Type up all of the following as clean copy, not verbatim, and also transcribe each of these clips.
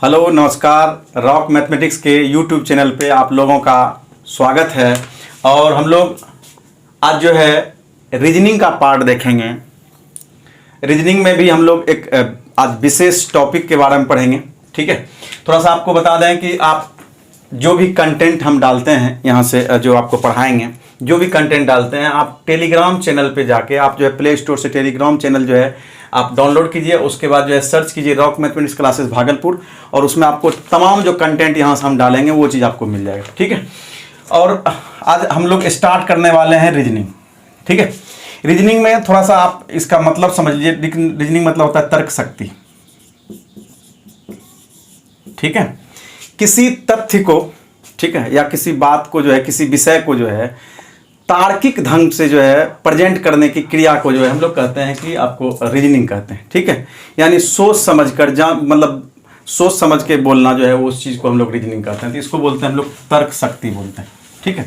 Hello नमस्कार। Rock mathematics के YouTube channel पे आप लोगों का स्वागत है। और हम लोग आज जो है रीजनिंग का पार्ट देखेंगे। रीजनिंग में भी हम लोग एक आज विशेष टॉपिक के बारे में पढ़ेंगे। ठीक है, थोड़ा सा आपको बता दें कि आप जो भी कंटेंट हम डालते हैं यहाँ से जो आपको पढ़ाएंगे, जो भी कंटेंट डालते हैं आप टेलीग्राम चैनल पे जाके आप जो है प्ले स्टोर से टेलीग्राम चैनल जो है आप डाउनलोड कीजिए। उसके बाद जो है सर्च कीजिए रॉक मैथमेटिक्स क्लासेस भागलपुर, और उसमें आपको तमाम जो कंटेंट यहाँ से हम डालेंगे वो चीज़ आपको मिल जाएगा। ठीक है, और आज हम लोग स्टार्ट करने वाले हैं रीजनिंग। ठीक है, रीजनिंग में थोड़ा सा आप इसका मतलब समझ लीजिए। रीजनिंग मतलब होता है तर्क शक्ति। ठीक है, किसी तथ्य को, ठीक है, या किसी बात को जो है, किसी विषय को जो है तार्किक ढंग से जो है प्रेजेंट करने की क्रिया को जो है हम लोग कहते हैं कि आपको रीजनिंग कहते हैं। ठीक है, यानी सोच समझ कर मतलब सोच समझ के बोलना जो है उस चीज़ को हम लोग रीजनिंग कहते हैं। तो इसको बोलते हैं हम लोग तर्क शक्ति बोलते हैं। ठीक है,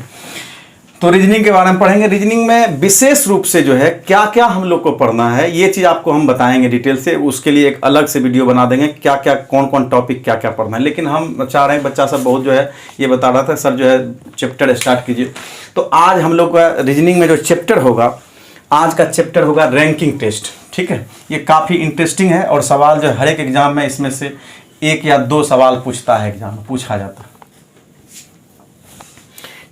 तो रीजनिंग के बारे में पढ़ेंगे। रीजनिंग में विशेष रूप से जो है क्या क्या हम लोग को पढ़ना है ये चीज़ आपको हम बताएंगे डिटेल से। उसके लिए एक अलग से वीडियो बना देंगे क्या क्या कौन कौन टॉपिक क्या क्या पढ़ना है। लेकिन हम चाह रहे हैं, बच्चा सब बहुत जो है ये बता रहा था सर जो है चैप्टर स्टार्ट कीजिए। तो आज हम लोग का रीजनिंग में जो चैप्टर होगा, आज का चैप्टर होगा रैंकिंग टेस्ट। ठीक है, ये काफ़ी इंटरेस्टिंग है और सवाल जो हर एक एग्जाम में इसमें से 1 या 2 सवाल पूछता है, एग्जाम में पूछा जाता है।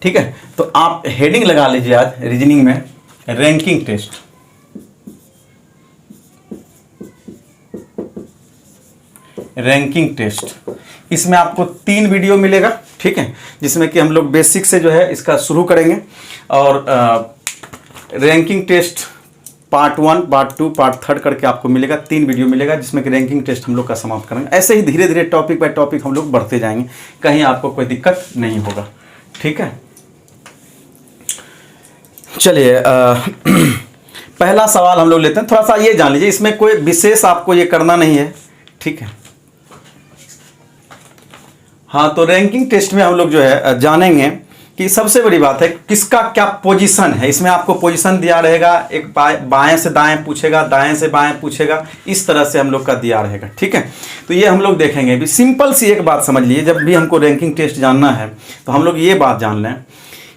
ठीक है, तो आप हेडिंग लगा लीजिए आज रीजनिंग में रैंकिंग टेस्ट। रैंकिंग टेस्ट, इसमें आपको 3 वीडियो मिलेगा। ठीक है, जिसमें कि हम लोग बेसिक से जो है इसका शुरू करेंगे। और ranking test part 1, part 2, part 3 करके आपको मिलेगा। 3 वीडियो मिलेगा जिसमें कि रैंकिंग टेस्ट हम लोग का समाप्त करेंगे। ऐसे ही धीरे धीरे टॉपिक बाय टॉपिक हम लोग बढ़ते जाएंगे, कहीं आपको कोई दिक्कत नहीं होगा। ठीक है, चलिए पहला सवाल हम लोग लेते हैं। थोड़ा सा ये जान लीजिए, इसमें कोई विशेष आपको ये करना नहीं है। ठीक है, हाँ, तो रैंकिंग टेस्ट में हम लोग जो है जानेंगे कि सबसे बड़ी बात है किसका क्या पोजीशन है। इसमें आपको पोजीशन दिया रहेगा, एक बाएं से दाएं पूछेगा, दाएं से बाएं पूछेगा, इस तरह से हम लोग का दिया रहेगा। ठीक है, तो ये हम लोग देखेंगे। भी सिंपल सी एक बात समझ लीजिए, जब भी हमको रैंकिंग टेस्ट जानना है तो हम लोग ये बात जान लें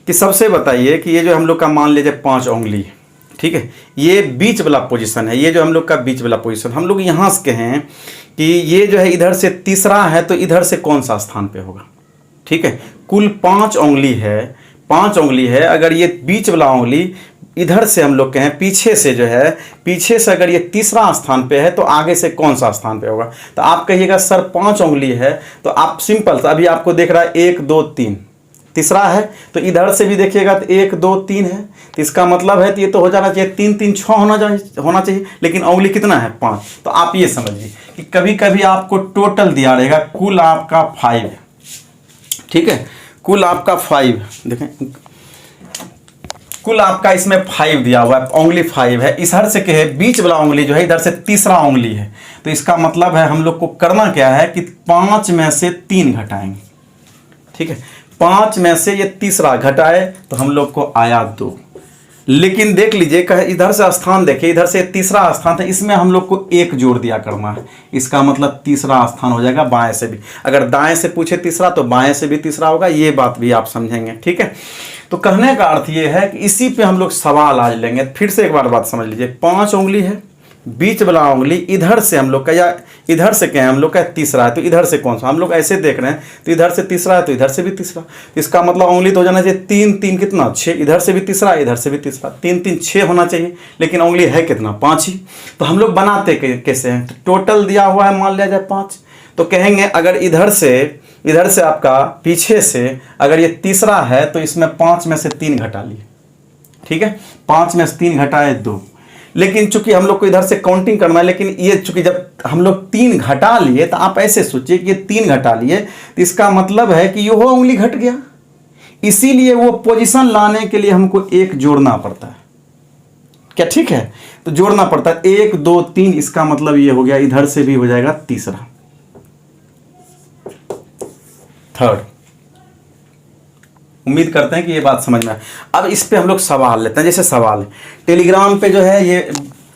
कि सबसे बताइए कि ये जो हम लोग का मान लीजिए 5 उंगली, ठीक है, ये बीच वाला पोजीशन है। ये जो हम लोग का बीच वाला पोजीशन, हम लोग यहाँ से कहें कि ये जो है इधर से तीसरा है तो इधर से कौन सा स्थान पे होगा। ठीक है, कुल 5 उंगली है, 5 उंगली है। अगर ये बीच वाला उंगली इधर से हम लोग कहें पीछे से जो है, पीछे से अगर ये तीसरा स्थान पे है तो आगे से कौन सा स्थान पे होगा। तो आप कहिएगा सर 5 उंगली है, तो आप सिंपल अभी आपको देख रहा है 1 2 3 तीसरा है, तो इधर से भी देखिएगा तो 1 2 3 है। तो इसका मतलब है तो ये तो हो जाना चाहिए 3 3 6 होना चाहिए। लेकिन उंगली कितना है 5। तो आप ये समझिए कि कभी कभी आपको टोटल दिया रहेगा, कुल आपका 5 है। ठीक है, कुल आपका 5, देखें कुल आपका इसमें 5 दिया हुआ है, उंगली 5 है। इधर से कहे बीच वाला उंगली जो है इधर से तीसरा उंगली है। तो इसका मतलब है हम लोग को करना क्या है कि 5 में से 3 घटाएंगे। ठीक है, 5 में से ये तीसरा घटाए तो हम लोग को आया 2। लेकिन देख लीजिए इधर से स्थान देखिए, इधर से तीसरा स्थान था, इसमें हम लोग को 1 जोड़ दिया करना है। इसका मतलब तीसरा स्थान हो जाएगा बाएं से भी। अगर दाएं से पूछे तीसरा तो बाएं से भी तीसरा होगा। ये बात भी आप समझेंगे। ठीक है, तो कहने का अर्थ ये है कि इसी पे हम लोग सवाल आज लेंगे। फिर से एक बार बात समझ लीजिए, 5 उंगली है, बीच वाला उंगली इधर से हम लोग का, या इधर से क्या है हम लोग का तीसरा है, तो इधर से कौन सा हम लोग ऐसे देख रहे हैं तो इधर से तीसरा है तो इधर से भी तीसरा। इसका मतलब उंगली तो हो जाना चाहिए 3 3 कितना 6, इधर से भी तीसरा इधर से भी तीसरा, 3 3 6 होना चाहिए। लेकिन उंगली है कितना 5 ही। तो हम लोग बनाते कैसे हैं, तो टोटल दिया हुआ है मान लिया जाए 5। तो कहेंगे अगर इधर से आपका पीछे से अगर ये तीसरा है तो इसमें 5 में से 3 घटा लिए। ठीक है, 5 में से 3 घटाए 2। लेकिन चूंकि हम लोग को इधर से काउंटिंग करना है, लेकिन ये चूंकि जब हम लोग 3 घटा लिए तो आप ऐसे सोचिए कि ये 3 घटा लिए तो इसका मतलब है कि ये वो उंगली घट गया। इसीलिए वो पोजीशन लाने के लिए हमको 1 जोड़ना पड़ता है। क्या ठीक है, तो जोड़ना पड़ता है 1 2 3। इसका मतलब ये हो गया, इधर से भी हो जाएगा तीसरा, 3rd। उम्मीद करते हैं कि ये बात समझ में आए। अब इस पे हम लोग सवाल लेते हैं। जैसे सवाल टेलीग्राम पे जो है ये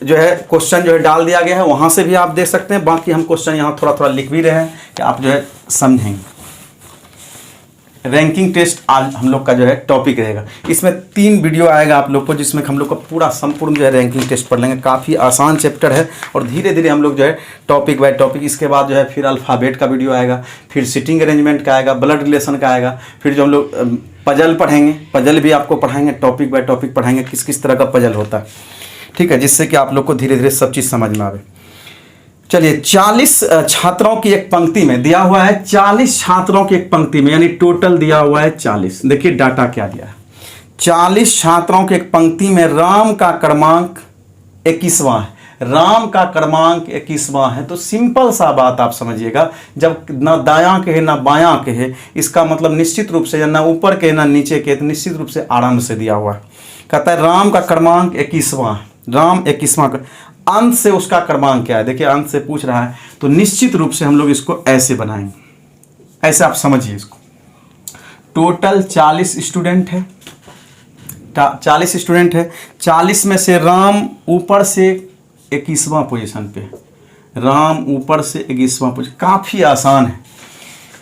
जो है क्वेश्चन जो है डाल दिया गया है, वहाँ से भी आप देख सकते हैं। बाकी हम क्वेश्चन यहाँ थोड़ा थोड़ा लिख भी रहे हैं कि आप जो है समझेंगे। रैंकिंग टेस्ट आज हम लोग का जो है टॉपिक रहेगा। इसमें 3 वीडियो आएगा आप लोग को, जिसमें हम लोग को पूरा संपूर्ण जो है रैंकिंग टेस्ट पढ़ लेंगे। काफ़ी आसान चैप्टर है और धीरे धीरे हम लोग जो है टॉपिक बाय टॉपिक, इसके बाद जो है फिर अल्फ़ाबेट का वीडियो आएगा, फिर सिटिंग अरेंजमेंट का आएगा, ब्लड रिलेशन का आएगा, फिर जो हम लोग पजल पढ़ेंगे, पजल भी आपको पढ़ाएंगे, टॉपिक बाय टॉपिक पढ़ाएंगे किस किस तरह का पजल होता है, ठीक है, जिससे कि आप लोग को धीरे धीरे सब चीज़ समझ में आवे। चलिए 40 छात्रों की एक पंक्ति में दिया हुआ है, 40 छात्रों की एक पंक्ति में, यानी टोटल दिया हुआ है 40। देखिए डाटा क्या दिया है, 40 छात्रों की एक पंक्ति में राम का क्रमांक 21वां है। राम का क्रमांक 21वां है, तो सिंपल सा बात आप समझिएगा, जब ना दायां के है ना बायां के है, इसका मतलब निश्चित रूप से ना ऊपर के ना नीचे के, तो निश्चित रूप से आराम से दिया हुआ है। कहता है राम का क्रमांक 21वां, राम 21वां, अंत से उसका क्रमांक क्या है। देखिए अंत से पूछ रहा है, तो निश्चित रूप से हम लोग इसको ऐसे बनाएंगे, ऐसे आप समझिए इसको। टोटल 40 स्टूडेंट है, 40 स्टूडेंट है, 40 में से राम ऊपर से 21वां पोजीशन पे, राम ऊपर से 21वां पोजीशन, काफ़ी आसान है।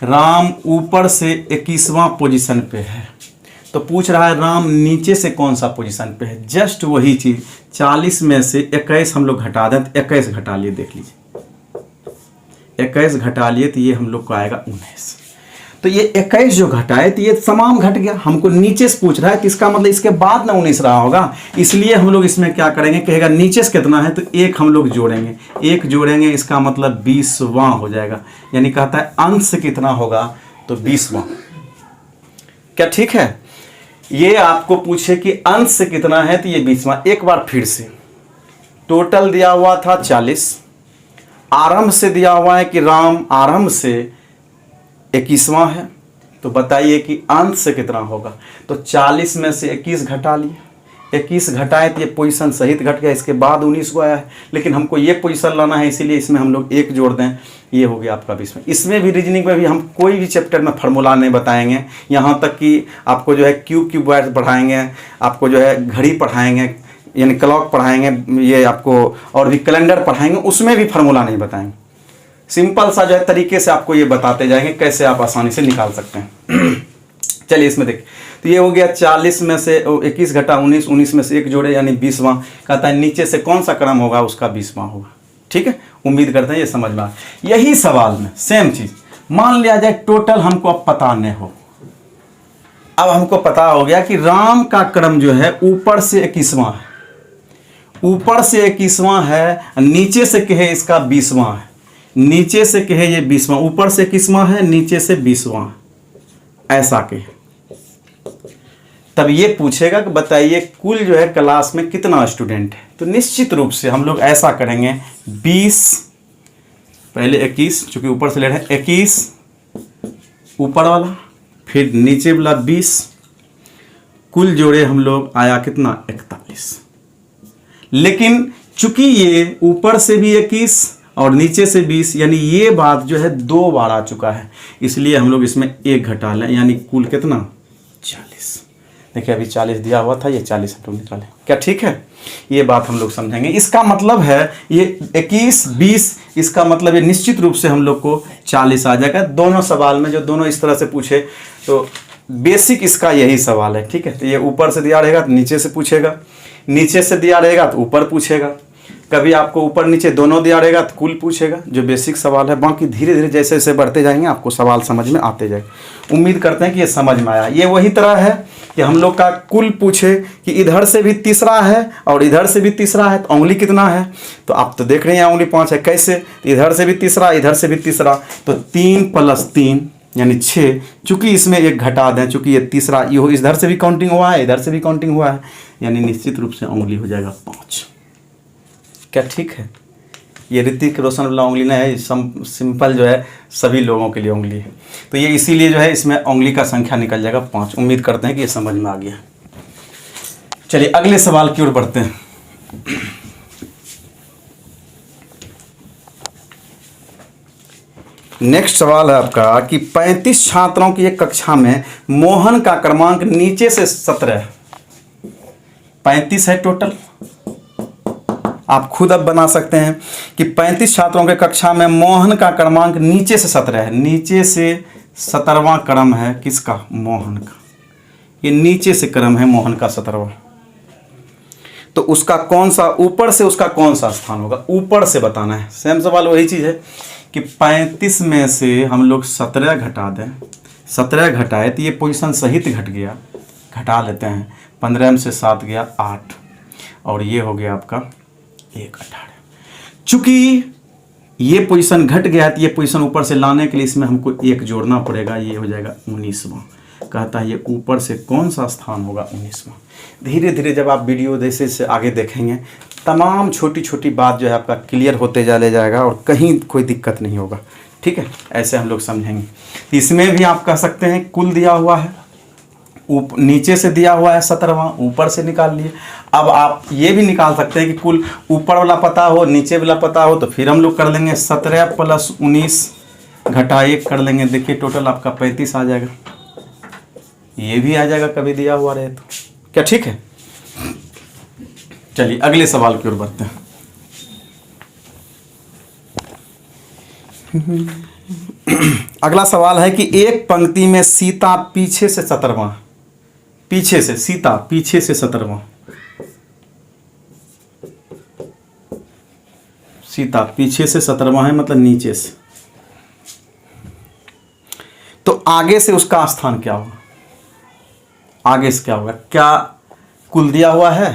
राम ऊपर से 21वां पोजीशन पे है, तो पूछ रहा है राम नीचे से कौन सा पोजीशन पे है। जस्ट वही चीज़, 40 में से 21 हम लोग घटा दें, तो 21 घटा लिए, देख लीजिए 21 घटा लिए तो ये हम लोग को आएगा 19। तो ये 21 जो घटाए तो ये तमाम घट गया, हमको नीचे से पूछ रहा है, किसका मतलब इसके बाद ना 19 रहा होगा, इसलिए हम लोग इसमें क्या करेंगे, कहेगा नीचे से कितना है तो 1 हम लोग जोड़ेंगे, 1 जोड़ेंगे, इसका मतलब 20वां हो जाएगा। यानी कहता है अंत से कितना होगा तो 20वां। क्या ठीक है? ये आपको पूछे कि अंश से कितना है तो ये 20वां। एक बार फिर से, टोटल दिया हुआ था 40, आरंभ से दिया हुआ है कि राम आरंभ से 21वां है, तो बताइए कि अंश से कितना होगा। तो 40 में से 21 घटा लिए, 21 घटाए तो ये पोजीशन सहित घट गया, इसके बाद 19 को आया है, लेकिन हमको ये पोजीशन लाना है, इसीलिए इसमें हम लोग 1 जोड़ दें, ये हो गया आपका 20 में। इसमें भी रीजनिंग में भी हम कोई भी चैप्टर में फार्मूला नहीं बताएंगे, यहाँ तक कि आपको जो है क्यूब वाइज पढ़ाएंगे, आपको जो है घड़ी पढ़ाएंगे, यानी क्लॉक पढ़ाएंगे, ये आपको और भी कैलेंडर पढ़ाएंगे, उसमें भी फार्मूला नहीं बताएंगे। सिंपल सा जो है तरीके से आपको ये बताते जाएंगे कैसे आप आसानी से निकाल सकते हैं। चलिए इसमें देखिए, तो ये हो गया 40 में से 21 घटा 19, 19 में से 1 जोड़े यानी 20वां। कहता है नीचे से कौन सा क्रम होगा, उसका 20वां होगा। ठीक है, उम्मीद करते हैं ये समझ में आ। यही सवाल में सेम चीज मान लिया जाए, टोटल हमको अब पता नहीं हो, अब हमको पता हो गया कि राम का क्रम जो है ऊपर से 21वां है, ऊपर से 21वां है, नीचे से कहे इसका 20वां है, नीचे से कहे ये 20वां, ऊपर से 21वां है, नीचे से 20वां, ऐसा कहे। तब ये पूछेगा कि बताइए कुल जो है क्लास में कितना स्टूडेंट है। तो निश्चित रूप से हम लोग ऐसा करेंगे, 20 पहले 21, चूंकि ऊपर से ले रहे हैं 21 ऊपर वाला, फिर नीचे वाला 20, कुल जोड़े हम लोग आया कितना 41। लेकिन चूंकि ये ऊपर से भी 21 और नीचे से 20, यानी ये बात जो है 2 बार आ चुका है, इसलिए हम लोग इसमें 1 घटा लें, यानी कुल कितना 40। देखिए अभी 40 दिया हुआ था, ये 40 हम लोग निकाले। क्या ठीक है? ये बात हम लोग समझेंगे। इसका मतलब है ये 21 20, इसका मतलब ये निश्चित रूप से हम लोग को 40 आ जाएगा। दोनों सवाल में जो दोनों इस तरह से पूछे, तो बेसिक इसका यही सवाल है। ठीक है, तो ये ऊपर से दिया रहेगा तो नीचे से पूछेगा, नीचे से दिया रहेगा तो ऊपर पूछेगा, कभी आपको ऊपर नीचे दोनों दिया रहेगा तो कुल पूछेगा, जो बेसिक सवाल है। बाकी धीरे धीरे जैसे जैसे बढ़ते जाएंगे आपको सवाल समझ में आते जाएंगे। उम्मीद करते हैं कि ये समझ में आया। ये वही तरह है कि हम लोग का कुल पूछे कि इधर से भी तीसरा है और इधर से भी तीसरा है, तो उंगली कितना है, तो आप तो देख रहे हैं उंगली 5 है। कैसे? तो इधर से भी तीसरा, इधर से भी तीसरा, तो 3 + 3 यानी 6। चूंकि इसमें 1 घटा दें, चूंकि ये तीसरा, ये इधर से भी काउंटिंग हुआ है, इधर से भी काउंटिंग हुआ है, यानी निश्चित रूप से उंगली हो जाएगा 5। क्या ठीक है? ये ऋतिक रोशन वाला उंगली नहीं है, सिंपल जो है सभी लोगों के लिए उंगली है। तो ये इसीलिए जो है इसमें उंगली का संख्या निकल जाएगा 5। उम्मीद करते हैं कि ये समझ में आ गया। चलिए अगले सवाल की ओर बढ़ते हैं। नेक्स्ट सवाल है आपका कि 35 छात्रों की एक कक्षा में मोहन का क्रमांक नीचे से 17 है। 35 है टोटल, आप खुद अब बना सकते हैं कि 35 छात्रों के कक्षा में मोहन का क्रमांक नीचे से 17 है। नीचे से 17वां क्रम है किसका? मोहन का। ये नीचे से क्रम है मोहन का 17वां। तो उसका कौन सा, ऊपर से उसका कौन सा स्थान होगा, ऊपर से बताना है। सेम सवाल वही चीज़ है कि 35 में से हम लोग 17 घटा दें, 17 घटाए तो ये पोजीशन सहित घट गया, घटा लेते हैं। 15 में से 7 गया 8 और ये हो गया आपका 1 18। चूंकि ये पोजीशन घट गया है तो ये पोजीशन ऊपर से लाने के लिए इसमें हमको 1 जोड़ना पड़ेगा, ये हो जाएगा 19वां। कहता है ये ऊपर से कौन सा स्थान होगा? 19वां। धीरे धीरे जब आप वीडियो जैसे से आगे देखेंगे तमाम छोटी छोटी बात जो है आपका क्लियर होते चले जाएगा और कहीं कोई दिक्कत नहीं होगा। ठीक है, ऐसे हम लोग समझेंगे। इसमें भी आप कह सकते हैं कुल दिया हुआ है, नीचे से दिया हुआ है 17वां, ऊपर से निकाल लिए। अब आप ये भी निकाल सकते हैं कि कुल ऊपर वाला पता हो नीचे वाला पता हो, तो फिर हम लोग कर लेंगे 17 + 19 घटा 1 कर लेंगे। देखिए टोटल आपका 35 आ जाएगा। ये भी आ जाएगा कभी दिया हुआ रहे तो। क्या ठीक है? चलिए अगले सवाल की ओर बढ़ते हैं। अगला सवाल है कि एक पंक्ति में सीता पीछे से 17वां, पीछे से सीता पीछे से 17वां, सीता पीछे से 17वां है मतलब नीचे से, तो आगे से उसका स्थान क्या होगा? आगे से क्या होगा? क्या कुल दिया हुआ है?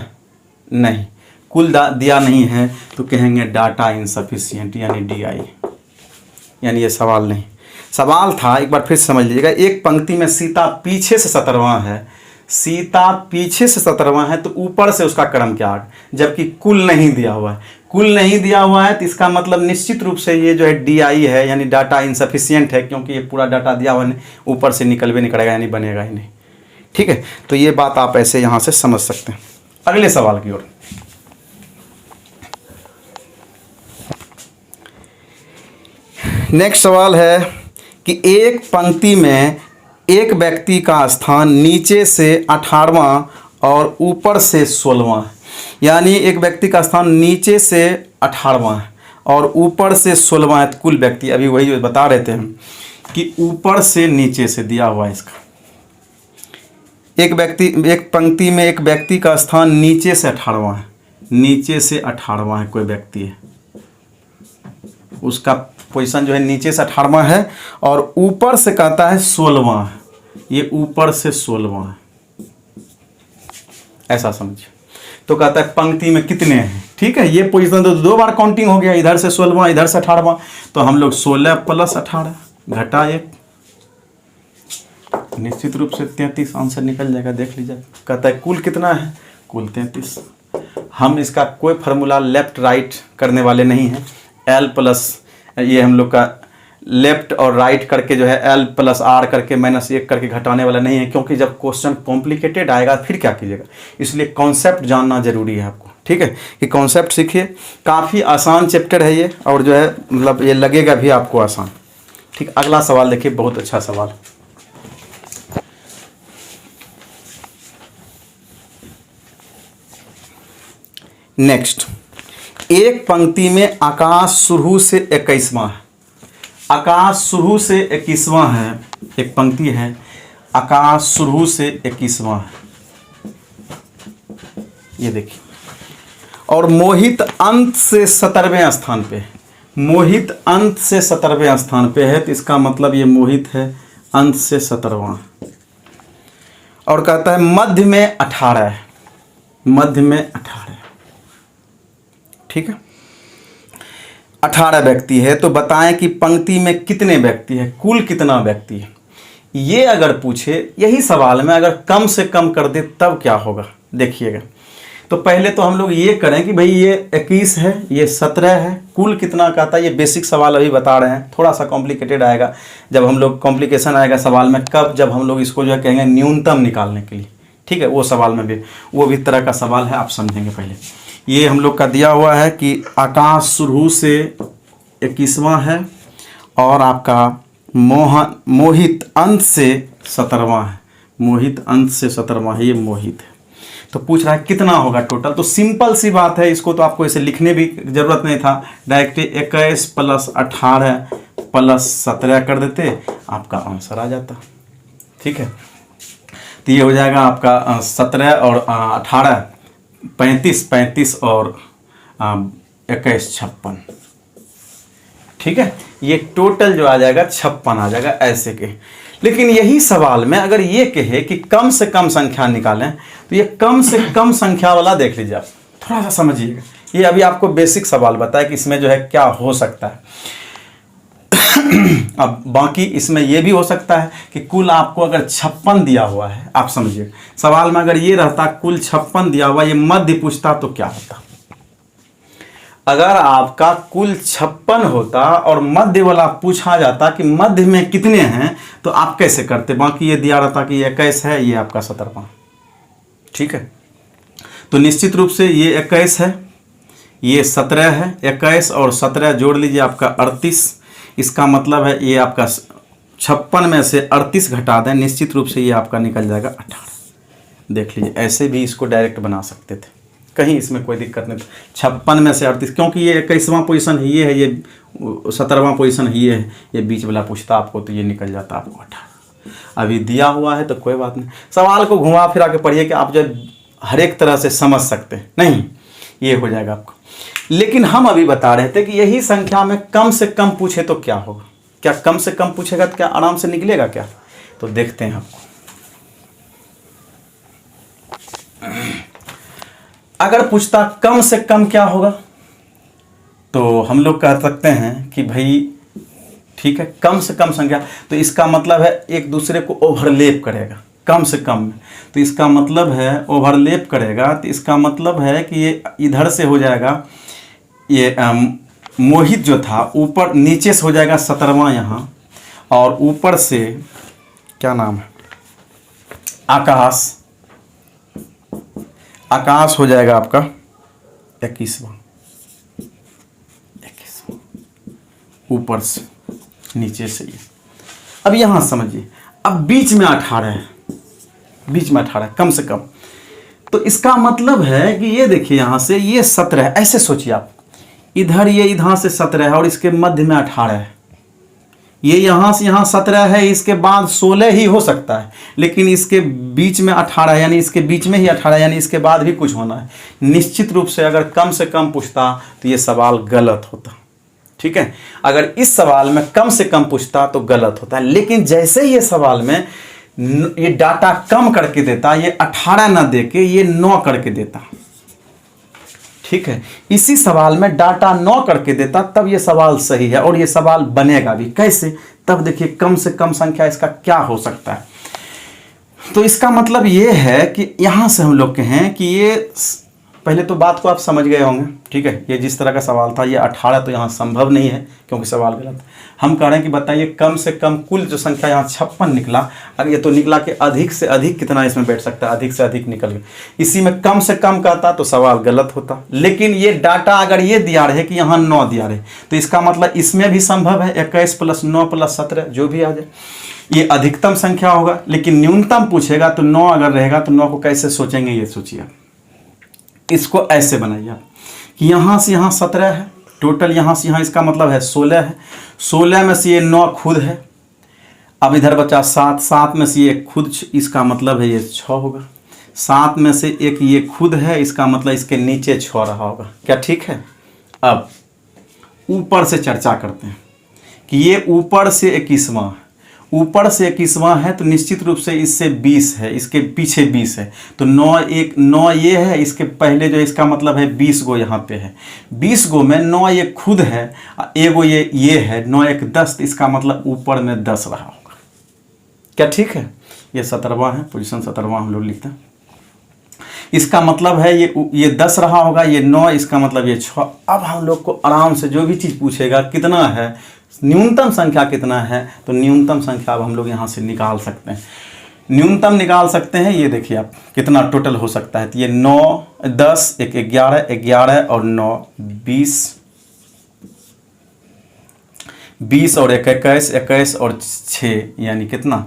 नहीं, कुल दिया नहीं है तो कहेंगे डाटा इनसफिशिएंट यानी DI, यानी ये सवाल नहीं। सवाल था, एक बार फिर समझ लीजिएगा, एक पंक्ति में सीता पीछे से 17वां है, सीता पीछे से 17वां है तो ऊपर से उसका क्रम क्या है, जबकि कुल नहीं दिया हुआ है। कुल नहीं दिया हुआ है तो इसका मतलब निश्चित रूप से ये जो है DI है यानी डाटा इनसफिशिएंट है, क्योंकि ये पूरा डाटा दिया हुआ नहीं, ऊपर से निकलवे नहीं करेगा यानी बनेगा ही नहीं। ठीक है, तो ये बात आप ऐसे यहाँ से समझ सकते हैं। अगले सवाल की ओर। नेक्स्ट सवाल है कि एक पंक्ति में एक व्यक्ति का स्थान नीचे से 18वां और ऊपर से 16वां, यानी एक व्यक्ति का स्थान नीचे से 18वां और ऊपर से 16वां है। कुल व्यक्ति अभी वही जो बता रहे थे हम कि ऊपर से नीचे से दिया हुआ है इसका। एक पंक्ति में एक व्यक्ति का स्थान नीचे से 18वां है, नीचे से 18वां है, कोई व्यक्ति है उसका पोजीशन जो है नीचे से 18वां है और ऊपर से कहता है 16वां है, ये ऊपर से 16वां है, ऐसा समझिए। तो कहता है पंक्ति में कितने हैं। ठीक है, ये पोजीशन तो 2 बार काउंटिंग हो गया, इधर से 16वां इधर से 18वां, तो हम लोग 16 + 18 घटा 1, निश्चित रूप से 33 आंसर निकल जाएगा। देख लीजिए, कहता है कुल कितना है, कुल 33। हम इसका कोई फार्मूला लेफ्ट राइट करने वाले नहीं हैं, L+ ये हम लोग का लेफ्ट और राइट करके जो है L+R करके -1 करके घटाने वाला नहीं है, क्योंकि जब क्वेश्चन कॉम्प्लिकेटेड आएगा फिर क्या कीजिएगा, इसलिए कॉन्सेप्ट जानना जरूरी है आपको। ठीक है, कि कॉन्सेप्ट सीखिए, काफ़ी आसान चैप्टर है ये और जो है मतलब ये लगेगा भी आपको आसान। ठीक, अगला सवाल देखिए, बहुत अच्छा सवाल। नेक्स्ट, एक पंक्ति में आकाश शुरू से 21वां है, आकाश शुरू से 21वां है, एक पंक्ति है आकाश शुरू से 21वां है, ये देखिए, और मोहित अंत से 17वें स्थान पे, मोहित अंत से 17वें स्थान पे है, तो इसका मतलब ये मोहित है अंत से 17वां, और कहता है मध्य में 18 है, मध्य में 18। ठीक है, 18 व्यक्ति है, तो बताएं कि पंक्ति में कितने व्यक्ति है, कुल कितना व्यक्ति है। ये अगर पूछे यही सवाल में अगर कम से कम कर दे तब क्या होगा, देखिएगा। तो पहले तो हम लोग ये करें कि भाई ये 21 है, ये 17 है, कुल कितना कहता है। ये बेसिक सवाल अभी बता रहे हैं, थोड़ा सा कॉम्प्लिकेटेड आएगा जब हम लोग, कॉम्प्लिकेशन आएगा सवाल में कब, जब हम लोग इसको जो है कहेंगे न्यूनतम निकालने के लिए। ठीक है, वो सवाल में भी वो भी तरह का सवाल है, आप समझेंगे। पहले ये हम लोग का दिया हुआ है कि आकाश शुरू से 21वां है और आपका मोहित अंत से 17वां है, मोहित अंत से 17वां है, ये मोहित है। तो पूछ रहा है कितना होगा टोटल। तो सिंपल सी बात है, इसको तो आपको ऐसे लिखने भी जरूरत नहीं था, डायरेक्ट 21 + 18 + 17 कर देते, आपका आंसर आ जाता। ठीक है, तो ये हो जाएगा आपका 17 और 18 35, 35 और 21 56। ठीक है, ये टोटल जो आ जाएगा 56 आ जाएगा ऐसे के। लेकिन यही सवाल में अगर ये कहे कि कम से कम संख्या निकालें, तो ये कम से कम संख्या वाला देख लीजिए, आप थोड़ा सा समझिएगा। ये अभी आपको बेसिक सवाल बताया कि इसमें जो है क्या हो सकता है। अब बाकी इसमें यह भी हो सकता है कि कुल आपको अगर 56 दिया हुआ है, आप समझिए सवाल में अगर ये रहता कुल 56 दिया हुआ, ये मध्य पूछता तो क्या होता। अगर आपका कुल 56 होता और मध्य वाला पूछा जाता कि मध्य में कितने हैं, तो आप कैसे करते। बाकी ये दिया रहता कि 21 है, ये आपका 17वां। ठीक है, तो निश्चित रूप से ये 21 है, ये 17 है, 21 और 17 जोड़ लीजिए आपका 38। इसका मतलब है ये आपका 56 में से 38 घटा दें, निश्चित रूप से ये आपका निकल जाएगा 18। देख लीजिए, ऐसे भी इसको डायरेक्ट बना सकते थे, कहीं इसमें कोई दिक्कत नहीं। 56 में से 38, क्योंकि ये 21वां पोजीशन है, ये है, ये 17वां पोजीशन है, ये बीच वाला पूछता आपको, तो ये निकल जाता आपको 18। अभी दिया हुआ है तो कोई बात नहीं, सवाल को घुमा फिरा के पढ़िए कि आप जो हर एक तरह से समझ सकते हैं, नहीं ये हो जाएगा आपको। लेकिन हम अभी बता रहे थे कि यही संख्या में कम से कम पूछे तो क्या होगा। क्या कम से कम पूछेगा तो क्या आराम से निकलेगा क्या, तो देखते हैं आपको। अगर पूछता कम से कम क्या होगा, तो हम लोग कह सकते हैं कि भाई ठीक है, कम से कम संख्या, तो इसका मतलब है एक दूसरे को ओवरलैप करेगा कम से कम में, तो इसका मतलब है ओवरलैप करेगा, तो इसका मतलब है कि ये इधर से हो जाएगा, ये मोहित जो था ऊपर नीचे से हो जाएगा 17वां यहाँ, और ऊपर से क्या नाम है आकाश, आकाश हो जाएगा आपका 21वां, ऊपर से नीचे से ये। अब यहाँ समझिए, अब बीच में 18 है, बीच में 18 कम से कम, तो इसका मतलब है कि ये देखिए यहाँ से ये 17 है, ऐसे सोचिए आप, इधर ये इधर से 17 है और इसके मध्य में 18 है, ये यहाँ से यहाँ 17 है, इसके बाद 16 ही हो सकता है, लेकिन इसके बीच में 18 है, यानी इसके बीच में ही 18, यानी इसके बाद भी कुछ होना है। निश्चित रूप से अगर कम से कम पूछता तो ये सवाल गलत होता। ठीक है, अगर इस सवाल में कम से कम पूछता तो गलत होता है, लेकिन जैसे ही ये सवाल में ये डाटा कम करके देता, ये 18 ना दे के ये 9 करके देता। ठीक है, इसी सवाल में डाटा 9 करके देता, तब ये सवाल सही है और ये सवाल बनेगा भी। कैसे, तब देखिए कम से कम संख्या इसका क्या हो सकता है। तो इसका मतलब ये है कि यहां से हम लोग कहें कि ये, पहले तो बात को आप समझ गए होंगे। ठीक है, ये जिस तरह का सवाल था, ये 18 तो यहाँ संभव नहीं है क्योंकि सवाल गलत। हम कह रहे हैं कि बताइए कम से कम कुल जो संख्या यहाँ 56 निकला, अगर ये तो निकला कि अधिक से अधिक कितना इसमें बैठ सकता है, अधिक से अधिक निकल गया। इसी में कम से कम कहता तो सवाल गलत होता, लेकिन ये डाटा अगर ये दिया रहे कि यहाँ 9 दिया रहे, तो इसका मतलब इसमें भी संभव है 21 + 9 + 17 जो भी आ जाए, ये अधिकतम संख्या होगा। लेकिन न्यूनतम पूछेगा तो 9 अगर रहेगा तो 9 को कैसे सोचेंगे, ये सोचिए। इसको ऐसे बनाइए कि यहाँ से यहाँ 17 है टोटल, यहाँ से यहाँ इसका मतलब है 16 है, 16 में से ये 9 खुद है, अब इधर बचा 7, 7 में से ये खुद, इसका मतलब है ये 6 होगा, 7 में से एक ये खुद है, इसका मतलब इसके नीचे 6 रहा होगा। क्या ठीक है। अब ऊपर से चर्चा करते हैं कि ये ऊपर से 21वां, ऊपर से 21वां है तो निश्चित रूप से इससे 20 है, इसके पीछे 20 है, तो 9 ये है, इसके पहले जो इसका मतलब है 20 गो यहाँ पे है, 20 गो में 9 ये खुद है, एगो ये है, 9 1 10, इसका मतलब ऊपर में 10 रहा होगा। क्या ठीक है, ये 17वां है, पोजीशन 17वां हम लोग लिखते हैं। इसका मतलब है ये 10 रहा होगा, ये 9, इसका मतलब ये 6। अब हम लोग को आराम से जो भी चीज़ पूछेगा कितना है, न्यूनतम संख्या कितना है, तो न्यूनतम संख्या अब हम लोग यहाँ से निकाल सकते हैं। न्यूनतम निकाल सकते हैं, ये देखिए आप कितना टोटल हो सकता है, तो ये 9 10 1 11 11 और 9 20 20 और 1 21 21 और 6 यानी कितना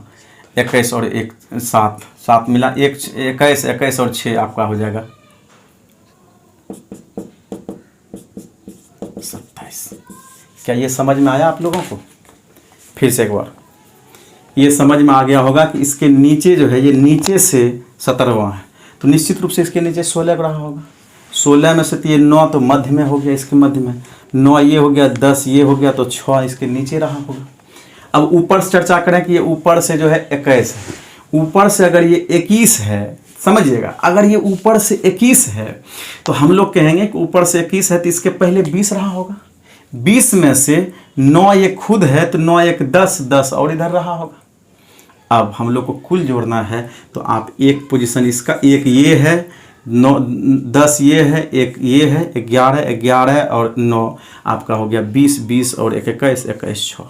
21 और 1 7, 7 मिला 21, 21 और 6 आपका हो जाएगा 27। क्या ये समझ में आया आप लोगों को? फिर से एक बार ये समझ में आ गया होगा कि इसके नीचे जो है ये नीचे से 17वां है, तो निश्चित रूप से इसके नीचे 16 रहा होगा। 16 में से तो ये 9 तो मध्य में हो गया, इसके मध्य में 9 ये हो गया, 10 ये हो गया, तो 6 इसके नीचे रहा होगा। अब ऊपर से चर्चा करें कि ये ऊपर से जो है 21 है, ऊपर से अगर ये 21 है, समझिएगा, अगर ये ऊपर से 21 है तो हम लोग कहेंगे कि ऊपर से 21 है तो इसके पहले 20 रहा होगा। 20 में से 9 ये खुद है तो 9 1 10, 10 और इधर रहा होगा। अब हम लोग को कुल जोड़ना है तो आप एक पोजीशन इसका, एक ये है 9 10 ये है, एक ये है 11 11 और 9 आपका हो गया 20 20 और 1 21 21 6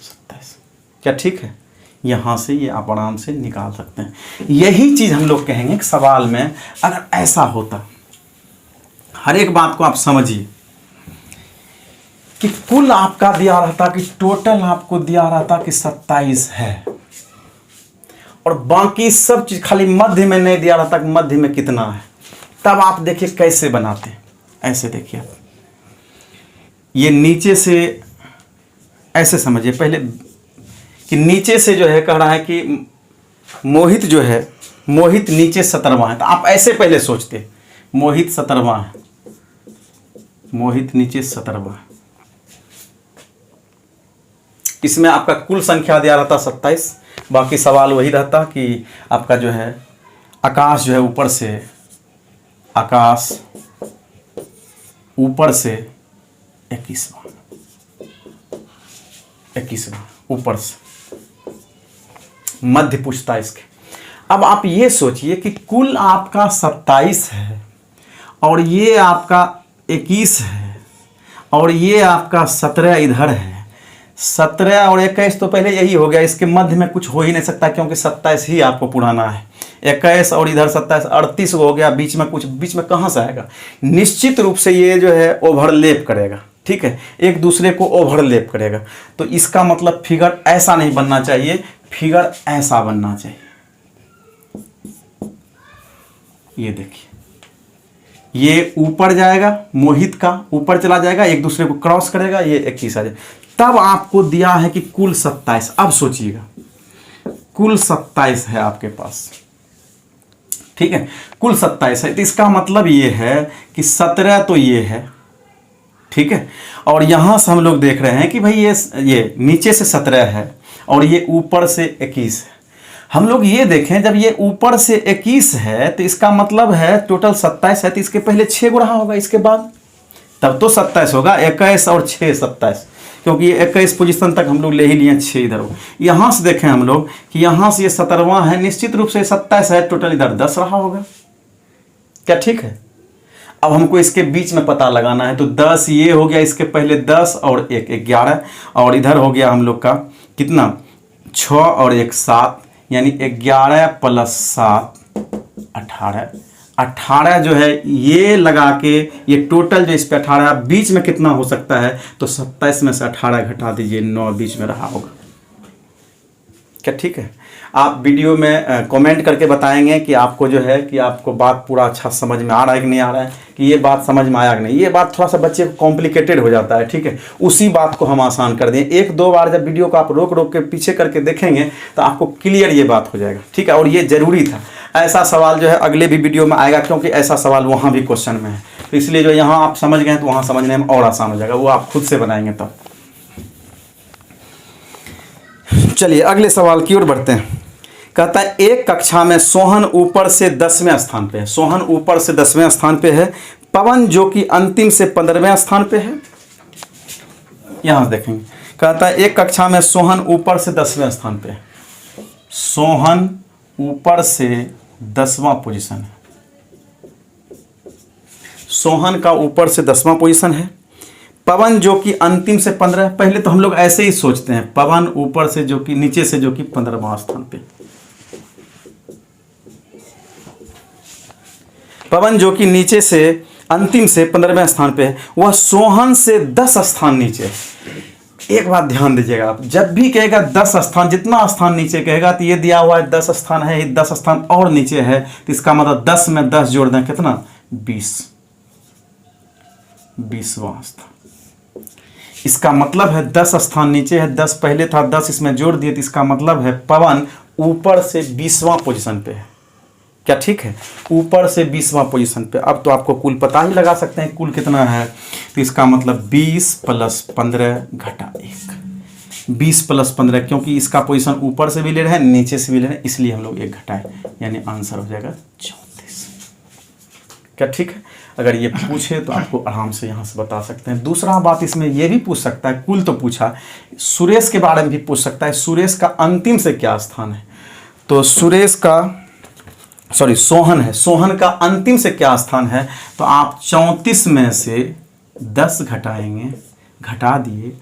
27। क्या ठीक है? यहाँ से ये आप आराम से निकाल सकते हैं। यही चीज़ हम लोग कहेंगे कि सवाल में अगर ऐसा होता, हर एक बात को आप समझिए कि कुल आपका दिया रहता कि टोटल आपको दिया रहता कि 27 है और बाकी सब चीज़ खाली मध्य में नहीं दिया रहता कि मध्य में कितना है, तब आप देखिए कैसे बनाते हैं। ऐसे देखिए, ये नीचे से ऐसे समझिए पहले कि नीचे से जो है कह रहा है कि मोहित जो है, मोहित नीचे 17वां है, तो आप ऐसे पहले सोचते मोहित 17वां है, मोहित नीचे 17वां। इसमें आपका कुल संख्या दिया रहता 27, बाकी सवाल वही रहता कि आपका जो है आकाश जो है ऊपर से, आकाश ऊपर से 21वां ऊपर से मध्य पूछता इसके। अब आप ये सोचिए कि कुल आपका 27 है और ये आपका 21 है और ये आपका 17 इधर है। 17 और 21 तो पहले यही हो गया, इसके मध्य में कुछ हो ही नहीं सकता क्योंकि 27 ही आपको पुराना है। 21 और इधर 27 38 हो गया, बीच में कुछ, बीच में कहाँ से आएगा? निश्चित रूप से ये जो है ओवरलैप करेगा, ठीक है, एक दूसरे को ओवरलैप करेगा। तो इसका मतलब फिगर ऐसा नहीं बनना चाहिए, फिगर ऐसा बनना चाहिए। ये देखिए, ये ऊपर जाएगा, मोहित का ऊपर चला जाएगा, एक दूसरे को क्रॉस करेगा, ये 21 आ जाए, तब आपको दिया है कि कुल 27। अब सोचिएगा कुल 27 है आपके पास, ठीक है, कुल 27 है, तो इसका मतलब ये है कि 17 तो ये है, ठीक है, और यहां से हम लोग देख रहे हैं कि भाई ये नीचे से 17 है और ये ऊपर से 21 है। हम लोग ये देखें, जब ये ऊपर से 21 है तो इसका मतलब है टोटल 27 है, तो इसके पहले 6 गुणा होगा, इसके बाद तब तो 27 होगा। 21 और 6 27, क्योंकि ये 21 पोजीशन तक हम लोग ले ही लिए, 6 इधर हो। यहाँ से देखें हम लोग कि यहाँ से ये 17वां है, निश्चित रूप से 27 है, टोटल इधर 10 रहा होगा। क्या ठीक है? अब हमको इसके बीच में पता लगाना है, तो 10 ये हो गया, इसके पहले 10 और 1 11 और इधर हो गया हम लोग का कितना 6 और 1 7, यानी 11 + 7 18। 18 जो है ये लगा के, ये टोटल जो इस पे 18 बीच में कितना हो सकता है, तो 27 में से 18 घटा दीजिए, 9 बीच में रहा होगा। क्या ठीक है? आप वीडियो में कमेंट करके बताएंगे कि आपको जो है कि आपको बात पूरा अच्छा समझ में आ रहा है कि नहीं आ रहा है, कि ये बात समझ में आया कि नहीं। ये बात थोड़ा सा बच्चे को कॉम्प्लिकेटेड हो जाता है, ठीक है, उसी बात को हम आसान कर दें। 1-2 बार जब वीडियो को आप रोक रोक के पीछे करके देखेंगे तो आपको क्लियर ये बात हो जाएगा, ठीक है। और ये ज़रूरी था, ऐसा सवाल जो है अगले भी वीडियो में आएगा, क्योंकि ऐसा सवाल वहाँ भी क्वेश्चन में है, तो इसलिए जो यहाँ आप समझ गए तो वहाँ समझने में और आसान हो जाएगा, वो आप खुद से बनाएंगे तब। चलिए अगले सवाल की ओर बढ़ते हैं। कहता है एक कक्षा में सोहन ऊपर से 10वें स्थान पे है, सोहन ऊपर से 10वें स्थान पे है, पवन जो कि अंतिम से 15वें स्थान पे है। यहां देखेंगे, कहता है एक कक्षा में सोहन ऊपर से 10वें स्थान पे है, सोहन ऊपर से 10वां पोजीशन है, सोहन का ऊपर से 10वां पोजीशन है, पवन जो कि अंतिम से 15। पहले तो हम लोग ऐसे ही सोचते हैं, पवन ऊपर से जो कि नीचे से जो कि 15वां स्थान पे, पवन जो कि नीचे से अंतिम से 15वें स्थान पे है, वह सोहन से 10 स्थान नीचे है। एक बात ध्यान दीजिएगा, आप जब भी कहेगा 10 स्थान, जितना स्थान नीचे कहेगा तो ये दिया हुआ है 10 स्थान है, ये 10 स्थान और नीचे है, तो इसका मतलब 10 में 10 जोड़ दें कितना, 20वां स्थान। इसका मतलब है 10 स्थान नीचे है, 10 पहले था, 10 इसमें जोड़ दिए, तो इसका मतलब है पवन ऊपर से 20वां पोजीशन पे है। क्या ठीक है, ऊपर से 20वां पोजीशन पे। अब तो आपको कुल पता ही लगा सकते हैं कुल कितना है, तो इसका मतलब 20 + 15 घटा 1, 20 + 15, क्योंकि इसका पोजीशन ऊपर से भी ले रहे हैं नीचे से भी ले रहे हैं, इसलिए हम लोग 1 घटाए, यानी आंसर हो जाएगा 34। क्या ठीक है, अगर ये पूछे तो आपको आराम से यहाँ से बता सकते हैं। दूसरा बात इसमें ये भी पूछ सकता है, कुल तो पूछा, सुरेश के बारे में भी पूछ सकता है, सुरेश का अंतिम से क्या स्थान है, तो सुरेश का सोहन है, सोहन का अंतिम से क्या स्थान है, तो आप 34 में से 10 घटाएंगे, घटा दिए,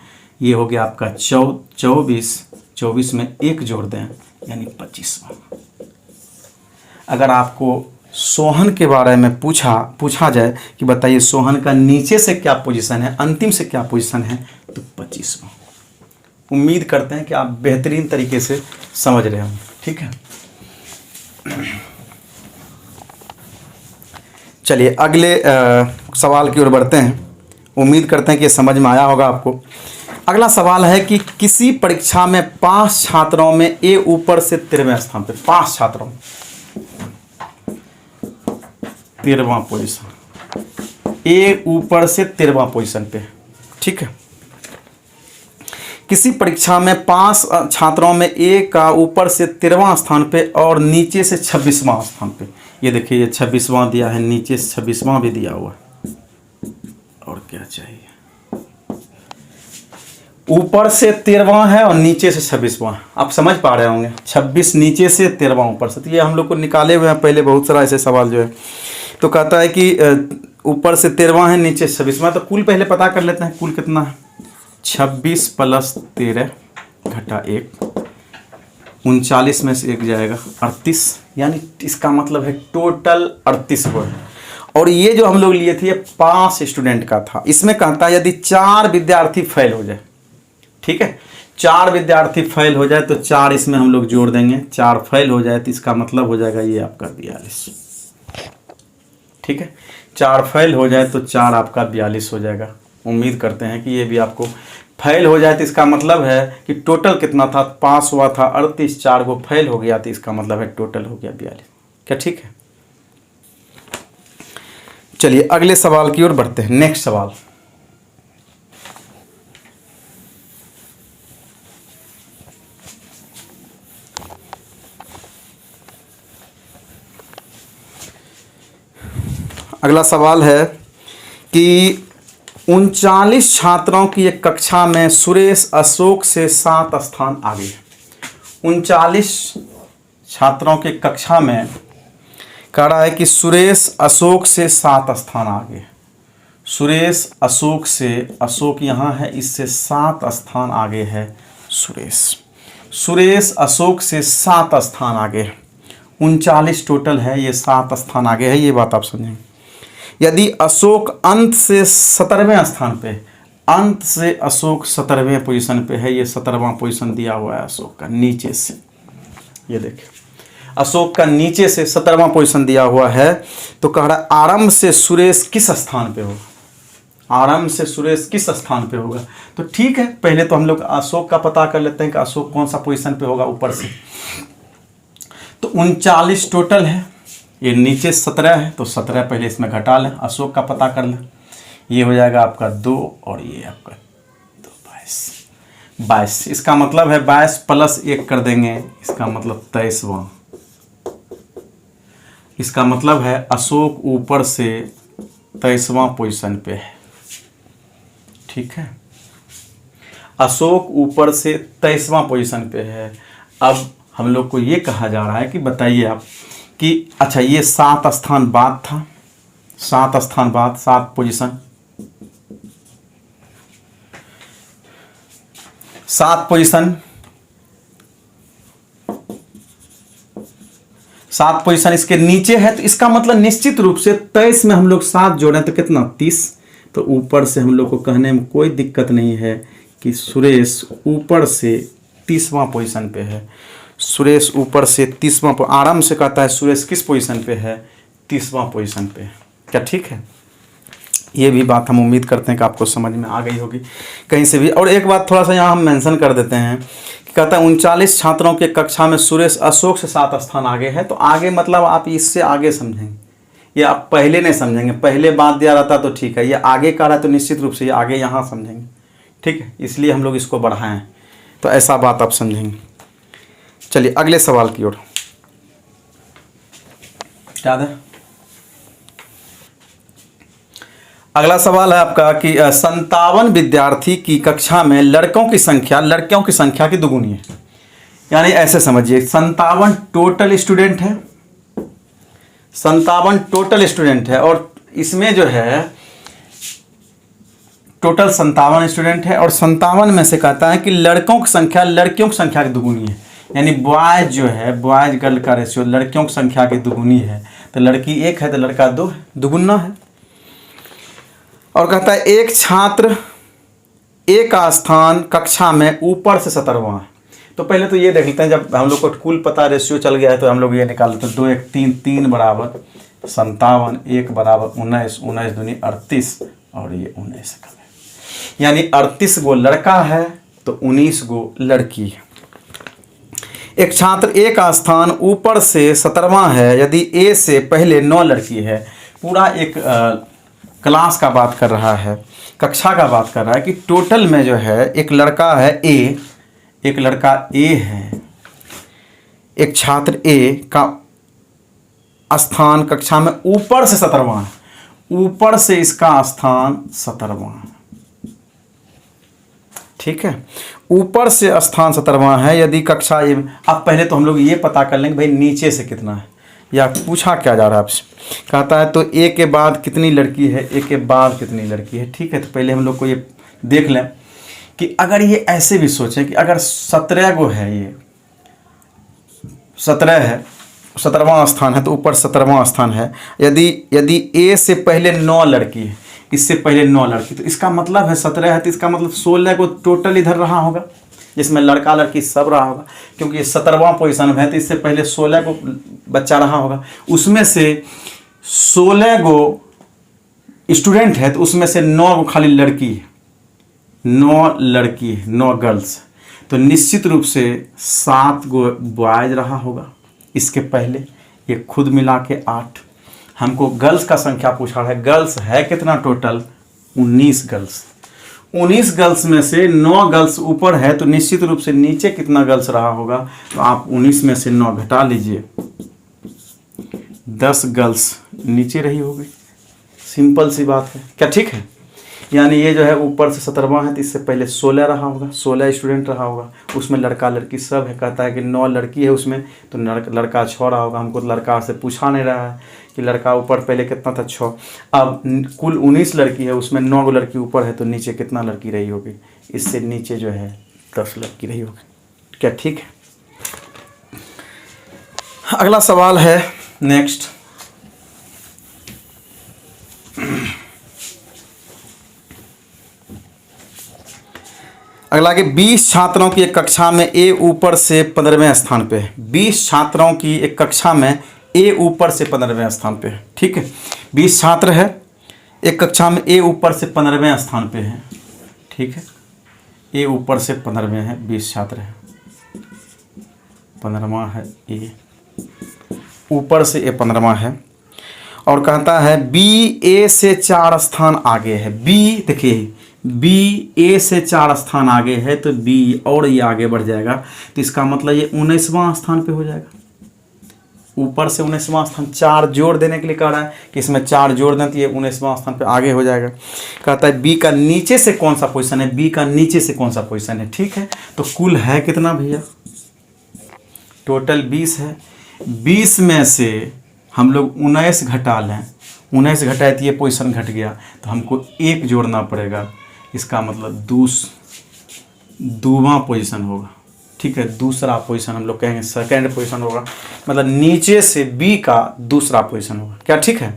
ये हो गया आपका 24 में 1 जोड़ दें, यानी 25वां। अगर आपको सोहन के बारे में पूछा जाए कि बताइए सोहन का नीचे से क्या पोजीशन है, अंतिम से क्या पोजीशन है, तो 25वां। उम्मीद करते हैं कि आप बेहतरीन तरीके से समझ रहे होंगे। ठीक है, चलिए अगले सवाल की ओर बढ़ते हैं। उम्मीद करते हैं कि ये समझ में आया होगा आपको। अगला सवाल है कि किसी परीक्षा में 5 छात्रों में ए ऊपर से 13वें स्थान पे, 5 छात्रों 13वां पोजीशन, ए ऊपर से 13वां पोजीशन पे। ठीक है, किसी परीक्षा में 5 छात्रों में ए का ऊपर से 13वां स्थान पे और नीचे से 26वां स्थान पे। ये देखिए, ये 26वां दिया है, नीचे से 26वां भी दिया हुआ है, और क्या चाहिए। ऊपर से 13वां है और नीचे से 26वां, आप समझ पा रहे होंगे, 26 नीचे से 13वां ऊपर से। तो ये हम लोग को निकाले हुए हैं पहले बहुत सारा ऐसे सवाल जो है। तो कहता है कि ऊपर से 13वां है, नीचे से 26वां, तो कुल पहले पता कर लेते हैं, कुल कितना है, 26 + 13 घटा 1, 39 में से 1 जाएगा 38, यानी इसका मतलब है टोटल 38 वो है। और ये जो हम लोग लिए थे 5 स्टूडेंट का था। इसमें कहता है यदि 4 विद्यार्थी फेल हो जाए, ठीक है, 4 विद्यार्थी फेल हो जाए तो 4 इसमें हम लोग जोड़ देंगे, 4 फेल हो जाए तो इसका मतलब हो जाएगा ये आपका 42। ठीक है, 4 फेल हो जाए तो 4 आपका 42 हो जाएगा। उम्मीद करते हैं कि ये भी आपको फेल हो जाए तो इसका मतलब है कि टोटल कितना था, 5 हुआ था 38, 4 को फेल हो गया तो इसका मतलब है टोटल हो गया 42। क्या ठीक है, चलिए अगले सवाल की ओर बढ़ते हैं। नेक्स्ट सवाल, अगला सवाल है कि 39 छात्रों की एक कक्षा में सुरेश अशोक से 7 स्थान आगे है। 39 छात्रों के कक्षा में कह रहा है कि सुरेश अशोक से 7 स्थान आगे है। सुरेश अशोक से, अशोक यहाँ है, इससे 7 स्थान आगे है सुरेश अशोक से 7 स्थान आगे है। 39 टोटल है, ये 7 स्थान आगे है, ये बात आप समझेंगे। यदि अशोक अंत से 17वें स्थान पे, अंत से अशोक 17वें पोजीशन पे है, ये 17वां पोजीशन दिया हुआ है अशोक का नीचे से, ये देखिए अशोक का नीचे से 17वां पोजीशन दिया हुआ है। तो कह रहा है आरंभ से सुरेश किस स्थान पे होगा, आरंभ से सुरेश किस स्थान पे होगा। तो ठीक है, पहले तो हम लोग अशोक का पता कर लेते हैं कि अशोक कौन सा पोजीशन पे होगा ऊपर से। तो 39 टोटल है, ये नीचे 17 है, तो 17 पहले इसमें घटा लें, अशोक का पता कर लें, ये हो जाएगा आपका 2 और ये आपका 2, 22। इसका मतलब है 22 + 1 कर देंगे, इसका मतलब 23वां। इसका मतलब है अशोक ऊपर से 23वां पोजीशन पे है। ठीक है, अशोक ऊपर से 23वां पोजीशन पे है। अब हम लोग को ये कहा जा रहा है कि बताइए आप कि अच्छा ये 7 स्थान बाद था, 7 स्थान बाद 7 पोजीशन, 7 पोजीशन, 7 पोजीशन इसके नीचे है, तो इसका मतलब निश्चित रूप से 23 में हम लोग 7 जोड़ें तो कितना 30। तो ऊपर से हम लोग को कहने में कोई दिक्कत नहीं है कि सुरेश ऊपर से 30वां पोजीशन पे है। सुरेश ऊपर से 30वां आराम से कहता है सुरेश किस पोजीशन पे है, 30वां पोजीशन पे। क्या ठीक है? ये भी बात हम उम्मीद करते हैं कि आपको समझ में आ गई होगी कहीं से भी। और एक बात थोड़ा सा यहाँ हम मेंशन कर देते हैं कि कहता है 39 छात्रों के कक्षा में सुरेश अशोक से 7 स्थान आगे है। तो आगे मतलब आप इससे आगे समझेंगे, ये आप पहले नहीं समझेंगे। पहले बात दिया रहता तो ठीक है, ये आगे का रहा तो निश्चित रूप से ये आगे यहाँ समझेंगे। ठीक है, इसलिए हम लोग इसको बढ़ाएं, तो ऐसा बात आप समझेंगे। चलिए अगले सवाल की ओर। याद है? अगला सवाल है आपका कि 57 विद्यार्थी की कक्षा में लड़कियों की संख्या की दुगुनी है। यानी ऐसे समझिए 57 टोटल स्टूडेंट है, 57 टोटल स्टूडेंट है, और इसमें जो है टोटल 57 स्टूडेंट है, और 57 में से कहता है कि लड़कियों की संख्या की दुगुनी है। यानी बॉयज जो है, बॉयज गर्ल का रेशियो लड़कियों की संख्या की दुगुनी है। तो लड़की 1 है तो लड़का 2 है, दुगुना है। और कहता है एक छात्र ए का स्थान कक्षा में ऊपर से 17वां है। तो पहले तो ये देख लेते हैं, जब हम लोग को कुल पता रेशियो चल गया है तो हम लोग ये निकाल लेते हैं 2 1 3 3 बराबर 57, 1 बराबर 19, 19 दूनी 38, और ये 19 का है। यानी 38 गो लड़का है तो 19 गो लड़की है। एक छात्र ए का स्थान ऊपर से 17वां है यदि ए से पहले 9 लड़की है। पूरा एक क्लास का बात कर रहा है, कक्षा का बात कर रहा है कि टोटल में जो है एक लड़का है ए, एक लड़का ए है, एक छात्र ए का स्थान कक्षा में ऊपर से 17वां है, ऊपर से इसका स्थान 17वां है। ठीक है, ऊपर से स्थान 17वां है यदि कक्षा ए। अब पहले तो हम लोग ये पता कर लेंगे भाई नीचे से कितना है, या पूछा क्या जा रहा है आपसे। कहता है तो ए के बाद कितनी लड़की है, ए के बाद कितनी लड़की है। ठीक है, तो पहले हम लोग को ये देख लें कि अगर ये ऐसे भी सोचें कि अगर 17 गो है, ये 17 है, 17वां स्थान है तो ऊपर 17वां स्थान है। यदि ए से पहले 9 लड़की है, इससे पहले 9 लड़की, तो इसका मतलब है 17 है तो इसका मतलब 16 को टोटल इधर रहा होगा, जिसमें लड़का लड़की सब रहा होगा, क्योंकि ये 17वां पोजीशन में है तो इससे पहले 16 को बच्चा रहा होगा। उसमें से 16 गो स्टूडेंट है तो उसमें से 9 गो खाली लड़की है, 9 लड़की है, 9 गर्ल्स। तो निश्चित रूप से 7 गो बॉयज रहा होगा इसके पहले, ये खुद मिला के 8। हमको गर्ल्स का संख्या पूछा है, गर्ल्स है कितना टोटल, 19 गर्ल्स। 19 गर्ल्स में से 9 गर्ल्स ऊपर है तो निश्चित रूप से नीचे कितना गर्ल्स रहा होगा। तो आप 19 में से 9 घटा लीजिए, 10 गर्ल्स नीचे रही होगी। सिंपल सी बात है, क्या ठीक है? यानी ये जो है ऊपर से 17वां है तो इससे पहले 16 रहा होगा, 16 स्टूडेंट रहा होगा, उसमें लड़का लड़की सब है। कहता है कि 9 लड़की है उसमें, तो लड़का 6 रहा होगा। हमको लड़का से पूछा नहीं रहा है कि लड़का ऊपर पहले कितना था, 6। अब कुल 19 लड़की है, उसमें 9 लड़की ऊपर है तो नीचे कितना लड़की रही होगी, इससे नीचे जो है 10 लड़की रही होगी। क्या ठीक है? अगला सवाल है नेक्स्ट। अगला कि 20 छात्रों की एक कक्षा में ए ऊपर से 15वें स्थान पे है। 20 छात्रों की एक कक्षा में ए ऊपर से 15वें स्थान पे है। ठीक है, 20 छात्र है एक कक्षा में, ए ऊपर से 15वें स्थान पे है। ठीक है, ए ऊपर से 15वें है, 20 छात्र है, 15वां है ए, ऊपर से ए 15वां है। और कहता है बी ए से 4 स्थान आगे है। बी देखिए, बी ए से 4 स्थान आगे है तो बी और ये आगे बढ़ जाएगा, तो इसका मतलब ये 19वां स्थान पे हो जाएगा। ऊपर से 19वां स्थान, 4 जोड़ देने के लिए कह रहा है कि इसमें 4 जोड़ दें तो ये 19वां स्थान पे आगे हो जाएगा। कहता है बी का नीचे से कौन सा पोजीशन है, बी का नीचे से कौन सा पोजीशन है। ठीक है, तो कुल है कितना भैया, टोटल 20 है। 20 में से हम लोग 19 घटा लें, 19 घटाए तो ये पोजीशन घट गया, तो हमको 1 जोड़ना पड़ेगा। इसका मतलब दूसरा पोजीशन होगा। ठीक है, दूसरा पोजीशन हम लोग कहेंगे, सेकंड पोजीशन होगा, मतलब नीचे से बी का दूसरा पोजीशन होगा। क्या ठीक है?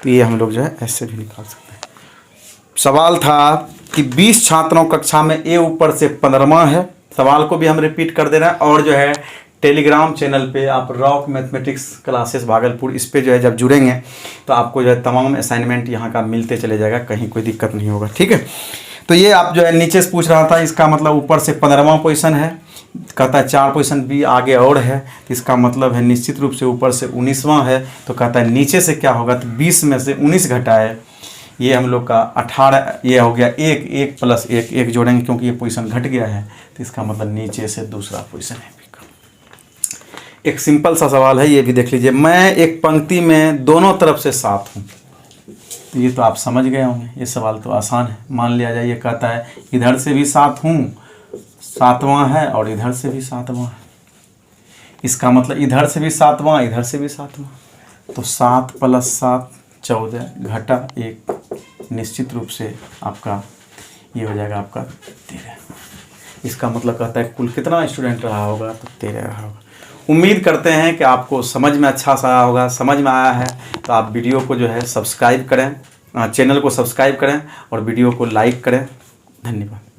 तो ये हम लोग जो है ऐसे भी निकाल सकते हैं। सवाल था कि 20 छात्रों कक्षा में ए ऊपर से 15वां है। सवाल को भी हम रिपीट कर दे रहे हैं, और जो है टेलीग्राम चैनल पे आप रॉक मैथमेटिक्स क्लासेस भागलपुर, इस पे जो है जब जुड़ेंगे तो आपको जो है तमाम असाइनमेंट यहाँ का मिलते चले जाएगा, कहीं कोई दिक्कत नहीं होगा। ठीक है, तो ये आप जो है नीचे से पूछ रहा था, इसका मतलब ऊपर से 15वां पोजीशन है, कहता है 4 पोजीशन भी आगे और है, इसका मतलब है निश्चित रूप से ऊपर से 19वां है। तो कहता है नीचे से क्या होगा, तो 20 में से 19 घटाए, ये हम लोग का 18, ये हो गया 1, 1 प्लस 1, 1 जोड़ेंगे क्योंकि ये पोजीशन घट गया है, तो इसका मतलब नीचे से दूसरा पोजीशन है। एक सिंपल सा सवाल है, ये भी देख लीजिए। मैं एक पंक्ति में दोनों तरफ से 7 हूँ, तो ये तो आप समझ गए होंगे, ये सवाल तो आसान है। मान लिया जाए ये कहता है इधर से भी 7 हूँ, 7वां है, और इधर से भी 7वां है, इसका मतलब इधर से भी 7वां, इधर से भी 7वां, तो 7 प्लस 7 14 घटा 1, निश्चित रूप से आपका ये हो जाएगा आपका 13। इसका मतलब कहता है कुल कितना स्टूडेंट रहा होगा, तो 13 रहा होगा। उम्मीद करते हैं कि आपको समझ में अच्छा सा आया होगा। समझ में आया है तो आप वीडियो को जो है सब्सक्राइब करें, चैनल को सब्सक्राइब करें और वीडियो को लाइक करें। धन्यवाद।